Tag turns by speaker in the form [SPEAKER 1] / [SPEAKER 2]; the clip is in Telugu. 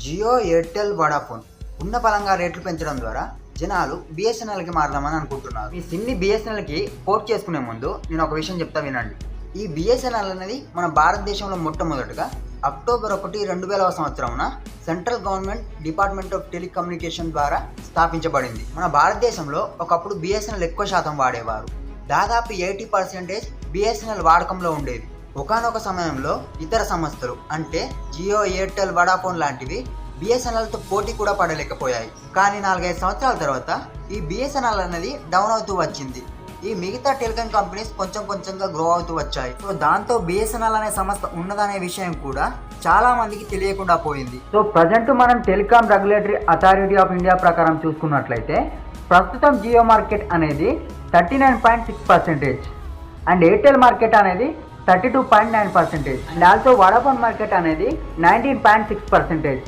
[SPEAKER 1] జియో, ఎయిర్టెల్, వడాఫోన్ ఉన్న పలంగా రేట్లు పెంచడం ద్వారా జనాలు బిఎస్ఎన్ఎల్కి మారదామని అనుకుంటున్నారు. ఈ సిమ్ని బిఎస్ఎన్ఎల్కి పోర్ట్ చేసుకునే ముందు నేను ఒక విషయం చెప్తా వినండి. ఈ బిఎస్ఎన్ఎల్ అనేది మన భారతదేశంలో మొట్టమొదటిగా అక్టోబర్ 1, 2000వ సంవత్సరమున central government department of telecommunication ద్వారా స్థాపించబడింది. మన భారతదేశంలో ఒకప్పుడు బిఎస్ఎన్ఎల్ ఎక్కువ శాతం వాడేవారు. దాదాపు 80% బిఎస్ఎన్ఎల్ వాడకంలో ఉండేది. ఒకానొక సమయంలో ఇతర సంస్థలు అంటే జియో, ఎయిర్టెల్, వడాఫోన్ లాంటివి బిఎస్ఎన్ఎల్తో పోటీ కూడా పడలేకపోయాయి. కానీ 4-5 సంవత్సరాల తర్వాత ఈ బిఎస్ఎన్ఎల్ అనేది డౌన్ అవుతూ వచ్చింది. ఈ మిగతా టెలికాం కంపెనీస్ కొంచెంగా గ్రో అవుతూ వచ్చాయి. సో దాంతో బిఎస్ఎన్ఎల్ అనే సంస్థ ఉన్నదనే విషయం కూడా చాలా మందికి తెలియకుండా పోయింది. సో ప్రజెంట్ మనం telecom regulatory authority of India ప్రకారం చూసుకున్నట్లయితే ప్రస్తుతం జియో మార్కెట్ అనేది 39.6% అండ్ ఎయిర్టెల్ మార్కెట్ అనేది 32.9% అండ్ ఆల్సో వడాఫోన్ మార్కెట్ అనేది 19.6%.